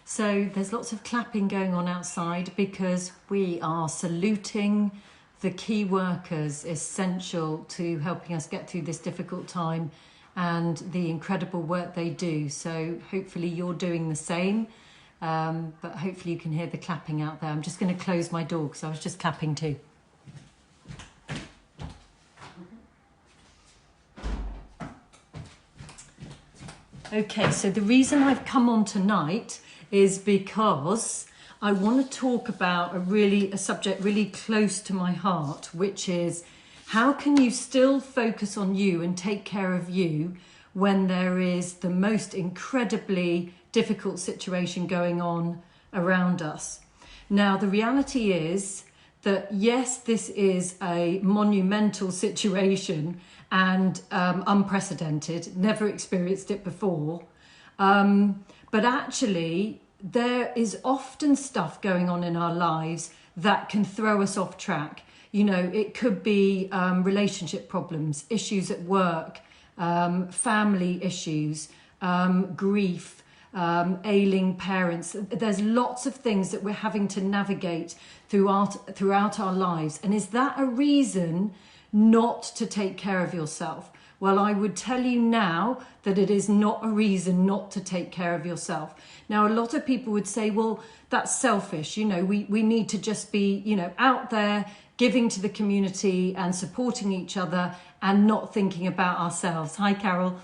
So there's lots of clapping going on outside because we are saluting the key workers essential to helping us get through this difficult time and the incredible work they do. So hopefully you're doing the same, but hopefully you can hear the clapping out there. I'm just going to close my door because I was just clapping too. Okay, so the reason I've come on tonight is because I want to talk about a subject really close to my heart, which is how can you still focus on you and take care of you when there is the most incredibly difficult situation going on around us. Now, the reality is that yes, this is a monumental situation and unprecedented, never experienced it before. But actually, there is often stuff going on in our lives that can throw us off track. You know, it could be relationship problems, issues at work, family issues, grief, ailing parents. There's lots of things that we're having to navigate throughout our lives. And is that a reason not to take care of yourself? Well, I would tell you now that it is not a reason not to take care of yourself. Now, a lot of people would say, well, that's selfish. You know, we need to just be, you know, out there giving to the community and supporting each other and not thinking about ourselves. Hi, Carol.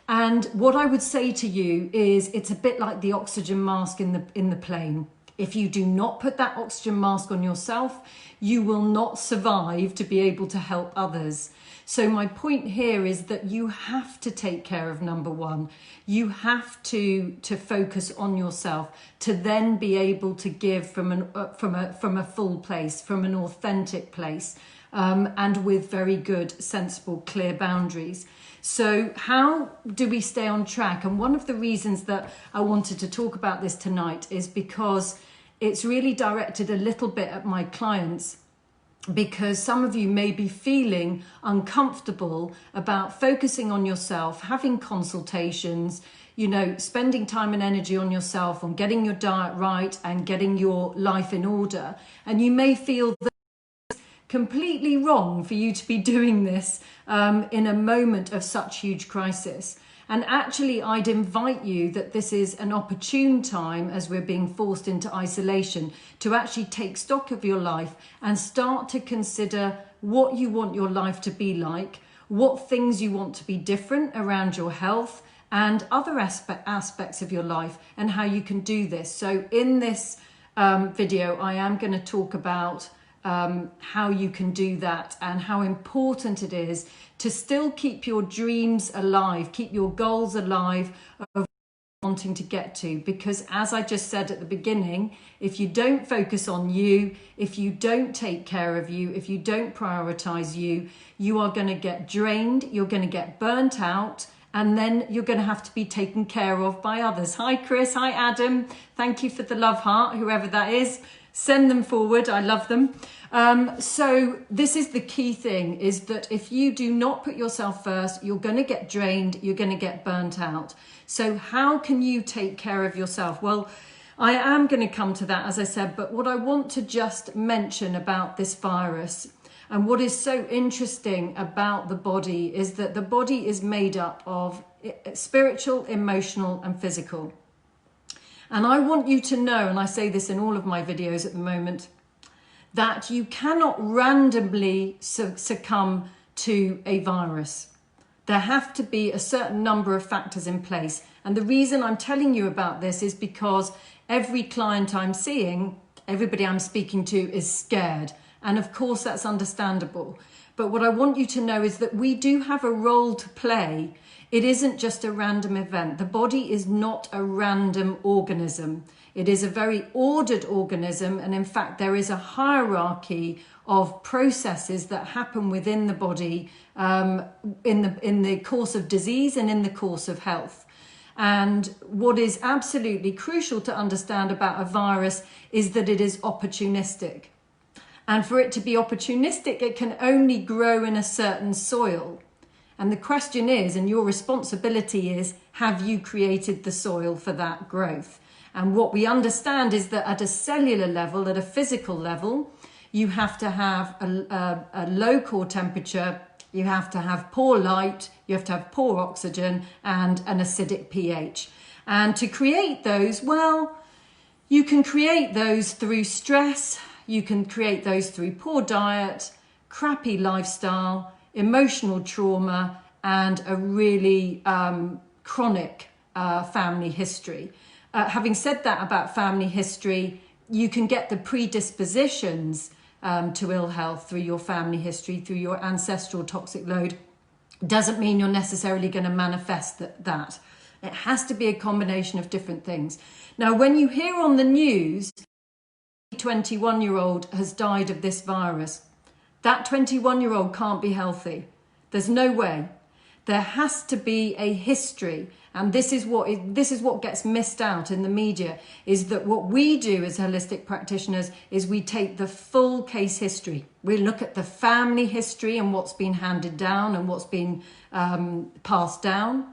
And what I would say to you is it's a bit like the oxygen mask in the plane. If you do not put that oxygen mask on yourself, you will not survive to be able to help others. So my point here is that you have to take care of number one. You have to focus on yourself to then be able to give from a full place, from an authentic place, and with very good, sensible, clear boundaries. So how do we stay on track? And one of the reasons that I wanted to talk about this tonight is because it's really directed a little bit at my clients, because some of you may be feeling uncomfortable about focusing on yourself, having consultations, you know, spending time and energy on yourself, on getting your diet right and getting your life in order. And you may feel that it's completely wrong for you to be doing this in a moment of such huge crisis. And actually, I'd invite you that this is an opportune time, as we're being forced into isolation, to actually take stock of your life and start to consider what you want your life to be like, what things you want to be different around your health and other aspects of your life, and how you can do this. So in this video, I am going to talk about how you can do that and how important it is to still keep your dreams alive, keep your goals alive of wanting to get to. Because as I just said at the beginning, if you don't focus on you, if you don't take care of you, if you don't prioritize you, you are going to get drained, you're going to get burnt out, and then you're going to have to be taken care of by others. Hi, Chris. Hi, Adam. Thank you for the love heart, whoever that is. Send them forward. I love them. So this is the key thing, is that if you do not put yourself first, you're going to get drained, you're going to get burnt out. So how can you take care of yourself? Well, I am going to come to that, as I said, but what I want to just mention about this virus and what is so interesting about the body is that the body is made up of spiritual, emotional, and physical. And I want you to know, and I say this in all of my videos at the moment, that you cannot randomly succumb to a virus. There have to be a certain number of factors in place. And the reason I'm telling you about this is because every client I'm seeing, everybody I'm speaking to is scared. And of course, that's understandable. But what I want you to know is that we do have a role to play. It isn't just a random event. The body is not a random organism. It is a very ordered organism. And in fact, there is a hierarchy of processes that happen within the body in the course of disease and in the course of health. And what is absolutely crucial to understand about a virus is that it is opportunistic. And for it to be opportunistic, it can only grow in a certain soil. And the question is, and your responsibility is, have you created the soil for that growth? And what we understand is that at a cellular level, at a physical level, you have to have a low core temperature, you have to have poor light, you have to have poor oxygen and an acidic pH. And to create those, well, you can create those through stress, you can create those through poor diet, crappy lifestyle, emotional trauma, and a really chronic family history. Having said that about family history, you can get the predispositions to ill health through your family history, through your ancestral toxic load. Doesn't mean you're necessarily going to manifest that. It has to be a combination of different things. Now, when you hear on the news, a 21-year-old has died of this virus, that 21-year-old can't be healthy. There's no way. There has to be a history, and this is what gets missed out in the media, is that what we do as holistic practitioners is we take the full case history. We look at the family history and what's been handed down and what's been passed down.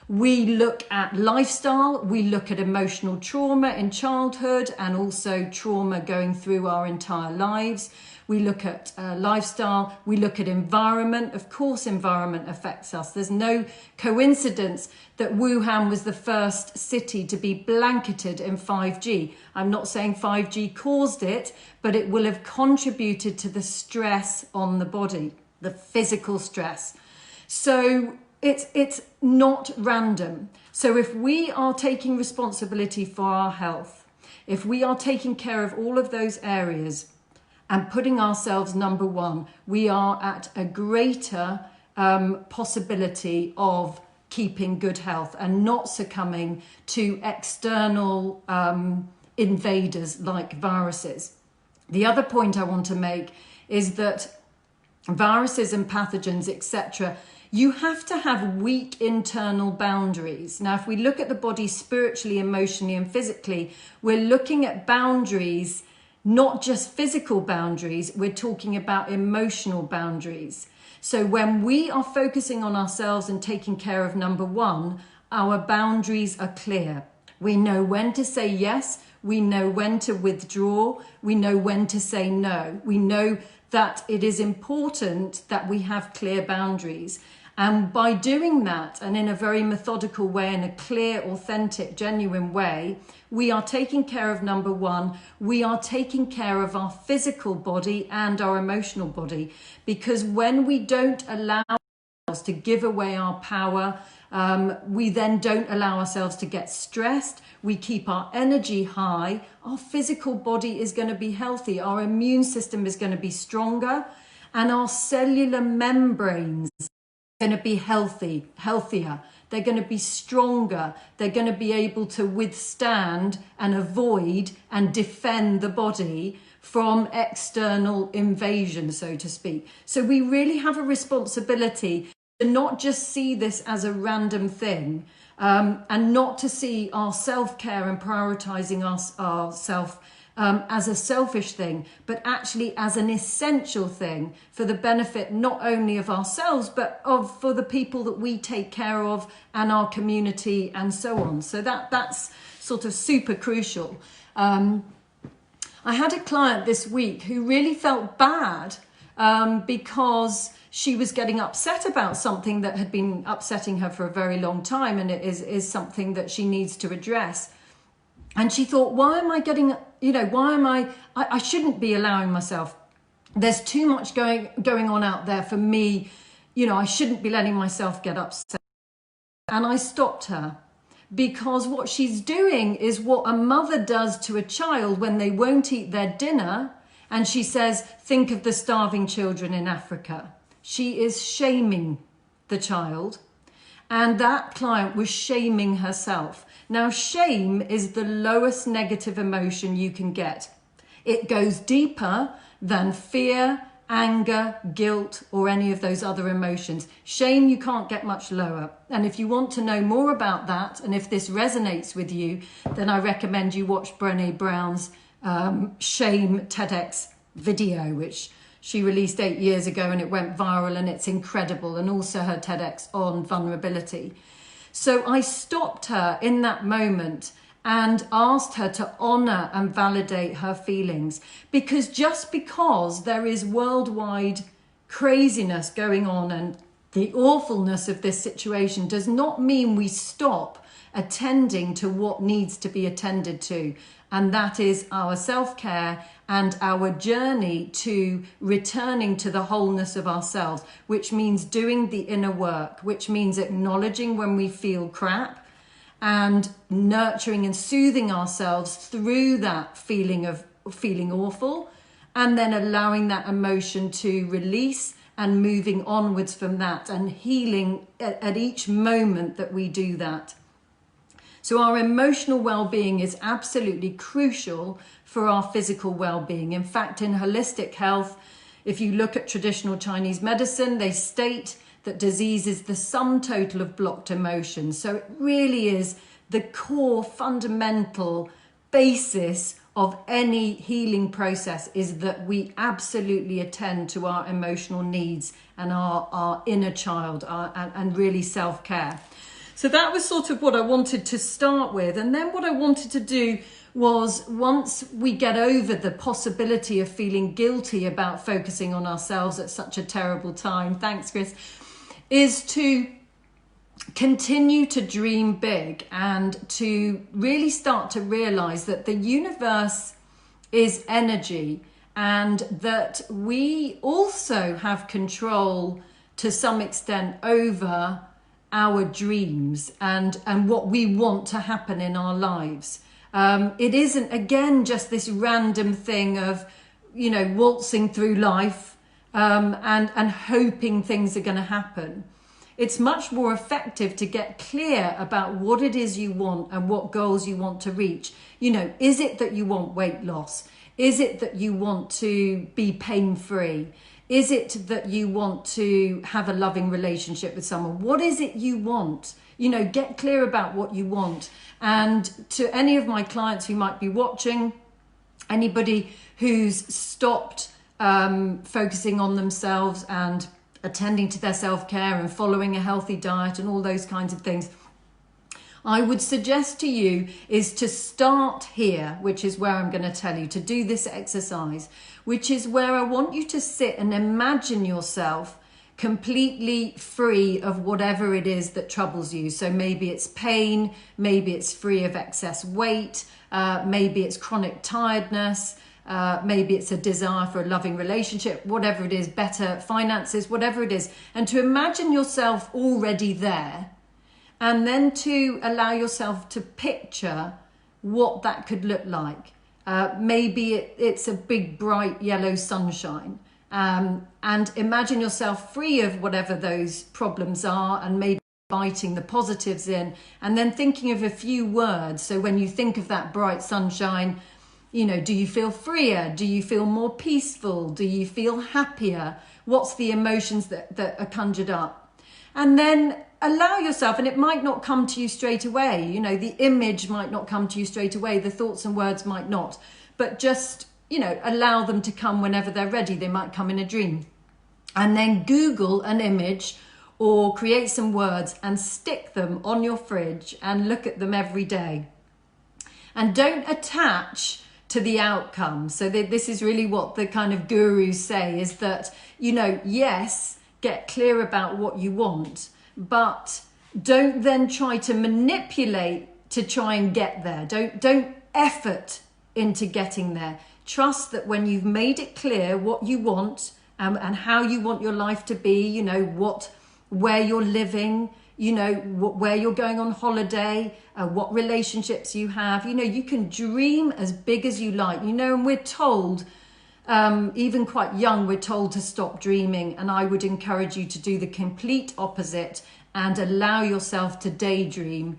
We look at lifestyle, we look at emotional trauma in childhood and also trauma going through our entire lives. We look at lifestyle, we look at environment. Of course, environment affects us. There's no coincidence that Wuhan was the first city to be blanketed in 5G. I'm not saying 5G caused it, but it will have contributed to the stress on the body, the physical stress. So it's not random. So if we are taking responsibility for our health, if we are taking care of all of those areas and putting ourselves number one, we are at a greater possibility of keeping good health and not succumbing to external invaders like viruses. The other point I want to make is that viruses and pathogens, etc., you have to have weak internal boundaries. Now, if we look at the body spiritually, emotionally, and physically, we're looking at boundaries, not just physical boundaries, we're talking about emotional boundaries. So when we are focusing on ourselves and taking care of number one, our boundaries are clear. We know when to say yes, we know when to withdraw, we know when to say no. We know that it is important that we have clear boundaries. And by doing that, and in a very methodical way, in a clear, authentic, genuine way, we are taking care of number one, we are taking care of our physical body and our emotional body. Because when we don't allow ourselves to give away our power, we then don't allow ourselves to get stressed, we keep our energy high, our physical body is going to be healthy, our immune system is going to be stronger, and our cellular membranes going to be healthier, they're going to be stronger, they're going to be able to withstand and avoid and defend the body from external invasion, so to speak. So we really have a responsibility to not just see this as a random thing, and not to see our self-care and prioritizing ourself as a selfish thing, but actually as an essential thing for the benefit not only of ourselves, but for the people that we take care of and our community and so on. So that's sort of super crucial. I had a client this week who really felt bad because she was getting upset about something that had been upsetting her for a very long time, and it is something that she needs to address. And she thought, why am I getting, I shouldn't be allowing myself. There's too much going on out there for me. I shouldn't be letting myself get upset. And I stopped her, because what she's doing is what a mother does to a child when they won't eat their dinner. And she says, think of the starving children in Africa. She is shaming the child. And that client was shaming herself. Now, shame is the lowest negative emotion you can get. It goes deeper than fear, anger, guilt, or any of those other emotions. Shame you can't get much lower. And if you want to know more about that, and if this resonates with you, then I recommend you watch Brené Brown's Shame TEDx video, which she released 8 years ago, and it went viral, and it's incredible. And also her TEDx on vulnerability. So I stopped her in that moment and asked her to honor and validate her feelings. Because just because there is worldwide craziness going on and the awfulness of this situation does not mean we stop attending to what needs to be attended to. And that is our self-care and our journey to returning to the wholeness of ourselves, which means doing the inner work, which means acknowledging when we feel crap and nurturing and soothing ourselves through that feeling of feeling awful, and then allowing that emotion to release and moving onwards from that and healing at each moment that we do that. So our emotional well-being is absolutely crucial for our physical well-being. In fact, in holistic health, if you look at traditional Chinese medicine, they state that disease is the sum total of blocked emotions. So it really is the core fundamental basis of any healing process, is that we absolutely attend to our emotional needs and our inner child and really self-care. So that was sort of what I wanted to start with. And then what I wanted to do was, once we get over the possibility of feeling guilty about focusing on ourselves at such a terrible time, thanks Chris, is to continue to dream big and to really start to realize that the universe is energy and that we also have control to some extent over our dreams and what we want to happen in our lives. It isn't, again, just this random thing of, waltzing through life and hoping things are going to happen. It's much more effective to get clear about what it is you want and what goals you want to reach. Is it that you want weight loss? Is it that you want to be pain-free? Is it that you want to have a loving relationship with someone? What is it you want? Get clear about what you want. And to any of my clients who might be watching, anybody who's stopped focusing on themselves and attending to their self-care and following a healthy diet and all those kinds of things, I would suggest to you is to start here, which is where I'm going to tell you to do this exercise, which is where I want you to sit and imagine yourself completely free of whatever it is that troubles you. So maybe it's pain, maybe it's free of excess weight, maybe it's chronic tiredness, maybe it's a desire for a loving relationship, whatever it is, better finances, whatever it is. And to imagine yourself already there, and then to allow yourself to picture what that could look like. Maybe it's a big, bright yellow sunshine. And imagine yourself free of whatever those problems are, and maybe biting the positives in, and then thinking of a few words. So when you think of that bright sunshine, do you feel freer? Do you feel more peaceful? Do you feel happier? What's the emotions that are conjured up? And then allow yourself, and it might not come to you straight away. The image might not come to you straight away. The thoughts and words might not, but just, allow them to come whenever they're ready. They might come in a dream. And then Google an image or create some words and stick them on your fridge and look at them every day. And don't attach to the outcome. So this is really what the kind of gurus say, is that, yes, get clear about what you want, but don't then try to manipulate to try and get there. Don't effort into getting there. Trust that when you've made it clear what you want and how you want your life to be, where you're living, where you're going on holiday, what relationships you have, you can dream as big as you like, and we're told, even quite young, we're told to stop dreaming. And I would encourage you to do the complete opposite and allow yourself to daydream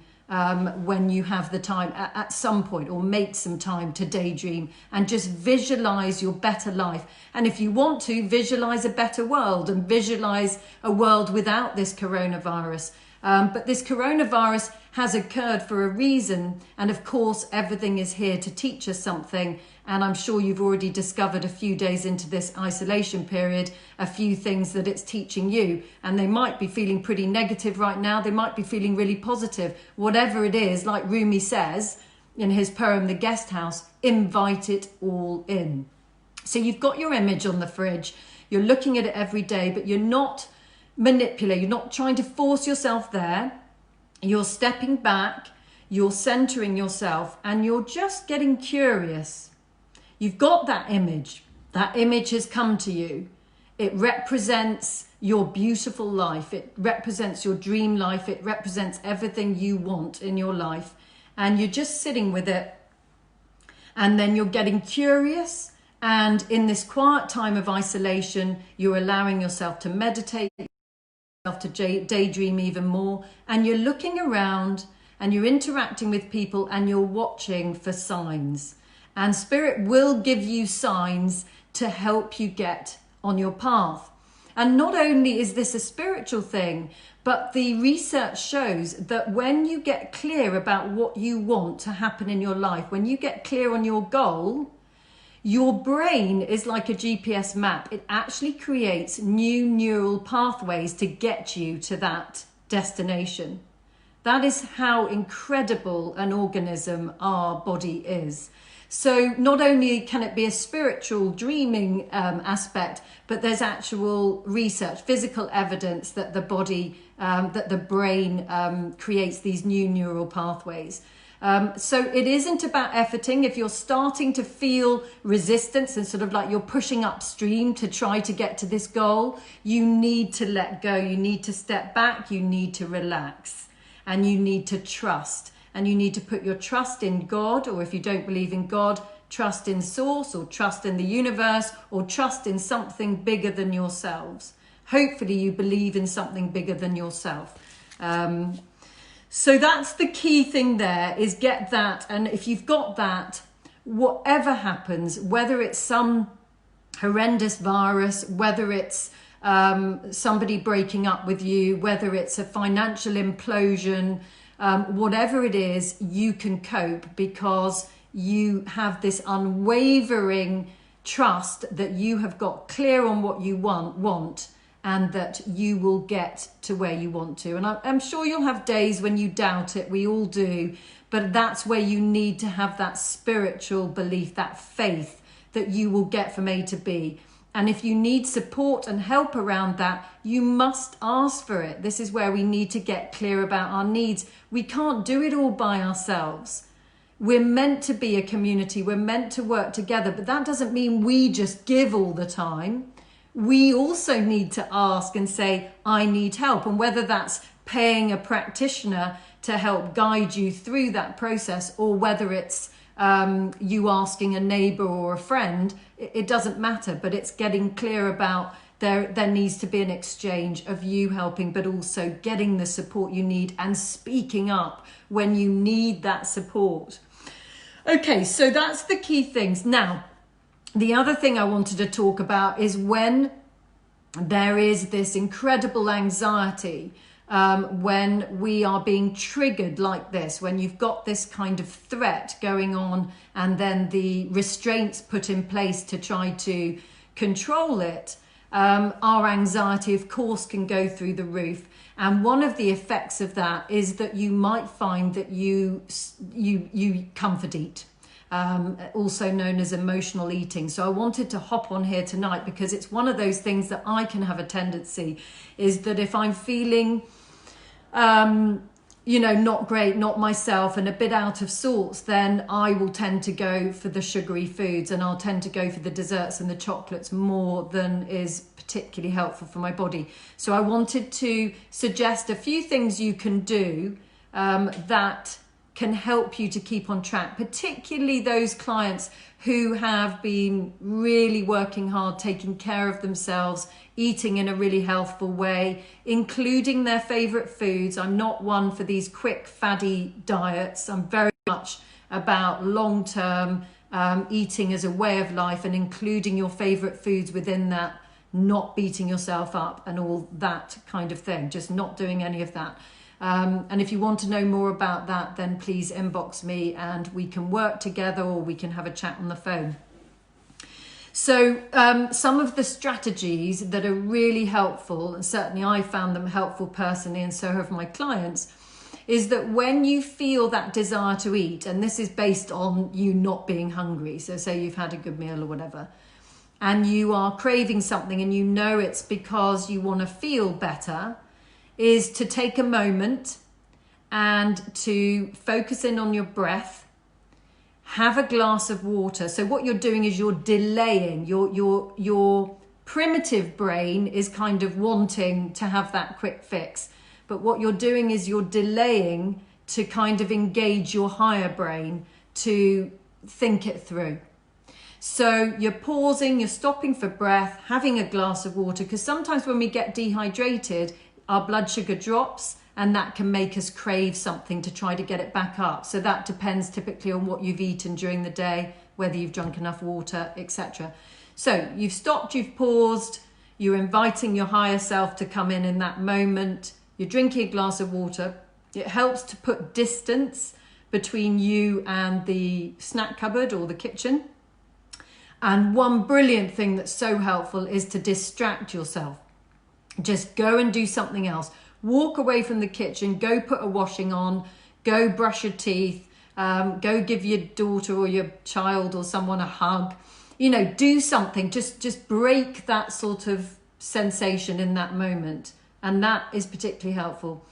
when you have the time at some point, or make some time to daydream and just visualize your better life. And if you want to, visualize a better world and visualize a world without this coronavirus. But this coronavirus has occurred for a reason. And of course, everything is here to teach us something. And I'm sure you've already discovered a few days into this isolation period, a few things that it's teaching you. And they might be feeling pretty negative right now. They might be feeling really positive. Whatever it is, like Rumi says, in his poem, The Guest House, invite it all in. So you've got your image on the fridge, you're looking at it every day, but you're not manipulating, you're not trying to force yourself there. You're stepping back, you're centering yourself, and you're just getting curious. You've got that image has come to you. It represents your beautiful life. It represents your dream life. It represents everything you want in your life. And you're just sitting with it. And then you're getting curious. And in this quiet time of isolation, you're allowing yourself to meditate, to daydream even more. And you're looking around and you're interacting with people and you're watching for signs. And Spirit will give you signs to help you get on your path. And not only is this a spiritual thing, but the research shows that when you get clear about what you want to happen in your life, when you get clear on your goal, your brain is like a GPS map. It actually creates new neural pathways to get you to that destination. That is how incredible an organism our body is. So not only can it be a spiritual dreaming aspect, but there's actual research, physical evidence that the body, that the brain creates these new neural pathways. So it isn't about efforting. If you're starting to feel resistance and sort of like you're pushing upstream to try to get to this goal, you need to let go. You need to step back. You need to relax and you need to trust. And you need to put your trust in God, or if you don't believe in God, trust in Source, or trust in the universe, or trust in something bigger than yourselves. Hopefully you believe in something bigger than yourself. So that's the key thing there, is get that. And if you've got that, whatever happens, whether it's some horrendous virus, whether it's somebody breaking up with you, whether it's a financial implosion, whatever it is, you can cope because you have this unwavering trust that you have got clear on what you want and that you will get to where you want to. And I'm sure you'll have days when you doubt it. We all do. But that's where you need to have that spiritual belief, that faith that you will get from A to B. And if you need support and help around that, you must ask for it. This is where we need to get clear about our needs. We can't do it all by ourselves. We're meant to be a community. We're meant to work together, but that doesn't mean we just give all the time. We also need to ask and say, I need help. And whether that's paying a practitioner to help guide you through that process, or whether it's you asking a neighbor or a friend, it doesn't matter, but it's getting clear about there needs to be an exchange of you helping, but also getting the support you need and speaking up when you need that support. Okay, so that's the key things. Now, the other thing I wanted to talk about is when there is this incredible anxiety, when we are being triggered like this, when you've got this kind of threat going on and then the restraints put in place to try to control it, our anxiety, of course, can go through the roof. And one of the effects of that is that you might find that you comfort eat. Also known as emotional eating. So I wanted to hop on here tonight because it's one of those things that I can have a tendency, is that if I'm feeling not great, not myself, and a bit out of sorts, then I will tend to go for the sugary foods, and I'll tend to go for the desserts and the chocolates more than is particularly helpful for my body. So I wanted to suggest a few things you can do that can help you to keep on track, particularly those clients who have been really working hard, taking care of themselves, eating in a really healthful way, including their favorite foods. I'm not one for these quick faddy diets. I'm very much about long-term eating as a way of life and including your favorite foods within that, not beating yourself up and all that kind of thing, just not doing any of that. And if you want to know more about that, then please inbox me and we can work together, or we can have a chat on the phone. So some of the strategies that are really helpful, and certainly I found them helpful personally, and so have my clients, is that when you feel that desire to eat, and this is based on you not being hungry, so say you've had a good meal or whatever, and you are craving something and you know it's because you want to feel better, is to take a moment and to focus in on your breath, have a glass of water. So what you're doing is you're delaying, your primitive brain is kind of wanting to have that quick fix. But what you're doing is you're delaying to kind of engage your higher brain to think it through. So you're pausing, you're stopping for breath, having a glass of water, because sometimes when we get dehydrated, our blood sugar drops and that can make us crave something to try to get it back up. So that depends typically on what you've eaten during the day, whether you've drunk enough water, etc. So you've stopped, you've paused, you're inviting your higher self to come in that moment, you're drinking a glass of water. It helps to put distance between you and the snack cupboard or the kitchen. And one brilliant thing that's so helpful is to distract yourself. Just go and do something else. Walk away from the kitchen, go put a washing on, go brush your teeth, go give your daughter or your child or someone a hug. You know, do something, just break that sort of sensation in that moment. And that is particularly helpful.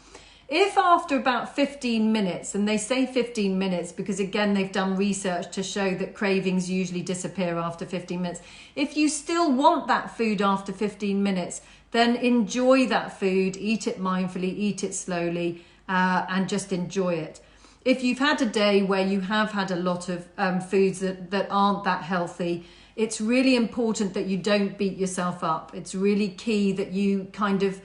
If after about 15 minutes, and they say 15 minutes because again, they've done research to show that cravings usually disappear after 15 minutes. If you still want that food after 15 minutes, then enjoy that food, eat it mindfully, eat it slowly, and just enjoy it. If you've had a day where you have had a lot of foods that aren't that healthy, it's really important that you don't beat yourself up. It's really key that you kind of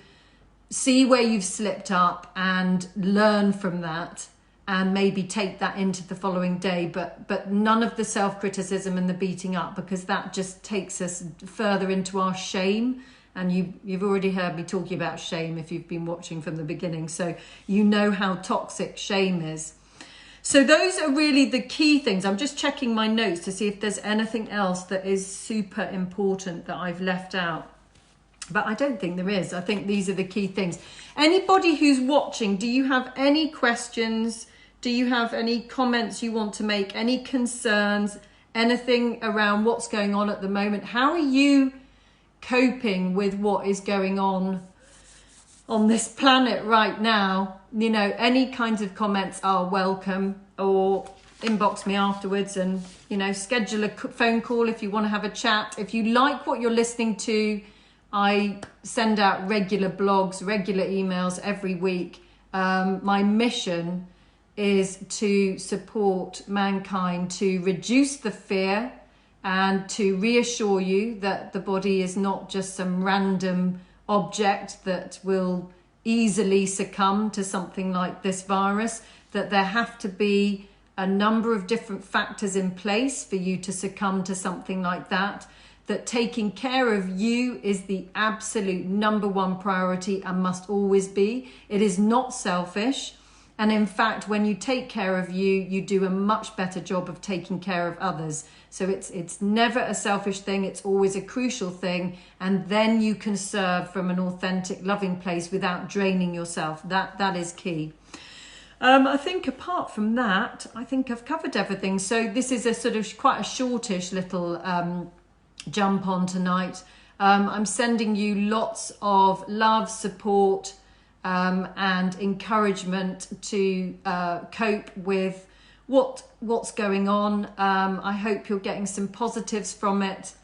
see where you've slipped up and learn from that and maybe take that into the following day, but none of the self-criticism and the beating up, because that just takes us further into our shame. And you've already heard me talking about shame if you've been watching from the beginning, so you know how toxic shame is. So those are really the key things. I'm just checking my notes to see if there's anything else that is super important that I've left out. But I don't think there is. I think these are the key things. Anybody who's watching, do you have any questions? Do you have any comments you want to make? Any concerns? Anything around what's going on at the moment? How are you coping with what is going on this planet right now? You know, any kinds of comments are welcome, or inbox me afterwards and, you know, schedule a phone call if you want to have a chat. If you like what you're listening to, I send out regular blogs, regular emails every week. My mission is to support mankind to reduce the fear and to reassure you that the body is not just some random object that will easily succumb to something like this virus, that there have to be a number of different factors in place for you to succumb to something like that, that taking care of you is the absolute number one priority and must always be. It is not selfish. And in fact, when you take care of you, you do a much better job of taking care of others. So it's never a selfish thing. It's always a crucial thing. And then you can serve from an authentic, loving place without draining yourself. That is key. I think apart from that, I think I've covered everything. So this is a sort of quite a shortish little jump on tonight. I'm sending you lots of love, support, and encouragement to cope with what's going on. I hope you're getting some positives from it.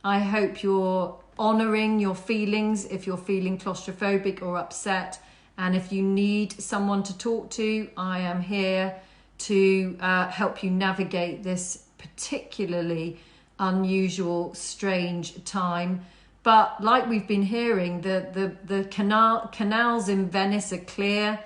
I hope you're honouring your feelings if you're feeling claustrophobic or upset. And if you need someone to talk to, I am here to help you navigate this particularly unusual, strange time. But like we've been hearing, the canals in Venice are clear.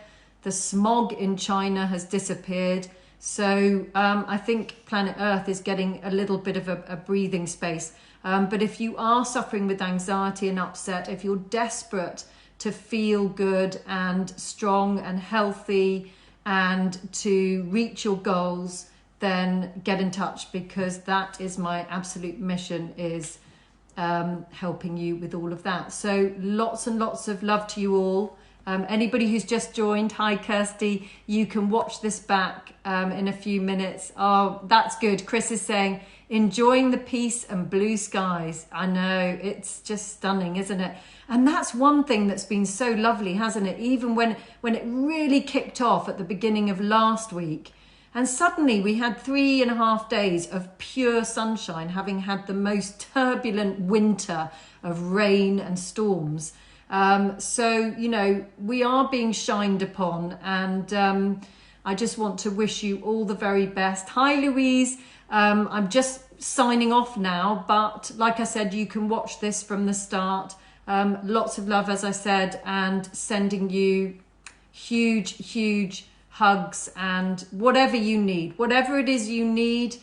The smog in China has disappeared. So I think planet Earth is getting a little bit of a breathing space. But if you are suffering with anxiety and upset, if you're desperate to feel good and strong and healthy and to reach your goals, then get in touch, because that is my absolute mission, is helping you with all of that. So lots and lots of love to you all, Anybody who's just joined, hi Kirsty, you can watch this back in a few minutes. Oh, that's good. Chris is saying, enjoying the peace and blue skies. I know, it's just stunning, isn't it? And that's one thing that's been so lovely, hasn't it? Even when it really kicked off at the beginning of last week, and suddenly we had 3.5 days of pure sunshine, having had the most turbulent winter of rain and storms. So, you know, we are being shined upon, and I just want to wish you all the very best. Hi, Louise. I'm just signing off now, but like I said, you can watch this from the start. Lots of love, as I said, and sending you huge hugs, and whatever you need, whatever it is you need,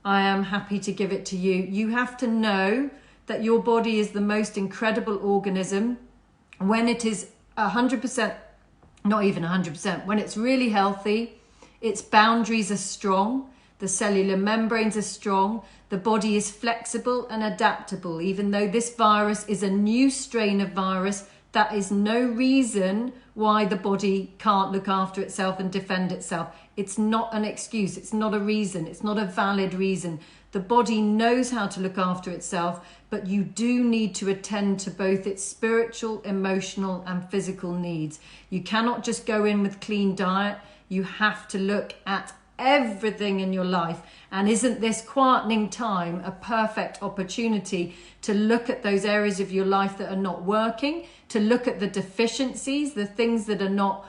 I am happy to give it to you. You have to know that your body is the most incredible organism. When it is 100%, not even 100%, when it's really healthy, its boundaries are strong, the cellular membranes are strong, the body is flexible and adaptable. Even though this virus is a new strain of virus, that is no reason why the body can't look after itself and defend itself. It's not an excuse. It's not a reason. It's not a valid reason. The body knows how to look after itself, but you do need to attend to both its spiritual, emotional, and physical needs. You cannot just go in with clean diet. You have to look at everything in your life. And isn't this quietening time a perfect opportunity to look at those areas of your life that are not working, to look at the deficiencies, the things that are not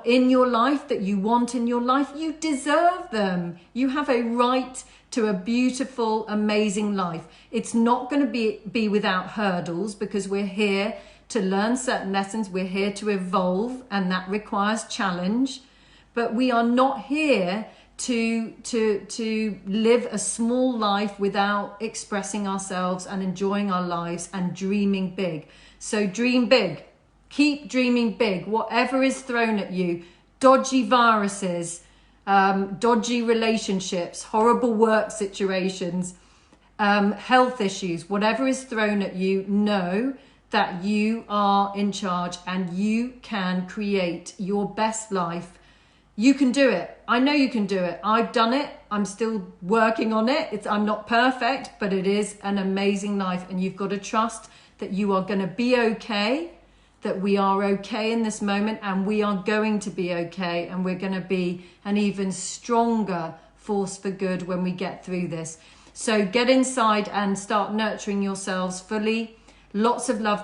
in your life that you want in your life? You deserve them. You have a right to a beautiful, amazing life. It's not going to be without hurdles, because we're here to learn certain lessons. We're here to evolve, and that requires challenge. But we are not here to live a small life without expressing ourselves and enjoying our lives and dreaming big. So dream big. Keep dreaming big. Whatever is thrown at you, dodgy viruses, dodgy relationships, horrible work situations, health issues, whatever is thrown at you, know that you are in charge and you can create your best life. You can do it. I know you can do it. I've done it. I'm still working on it. I'm not perfect, but it is an amazing life. And you've got to trust that you are going to be okay, that we are okay in this moment, and we are going to be okay. And we're going to be an even stronger force for good when we get through this. So get inside and start nurturing yourselves fully. Lots of love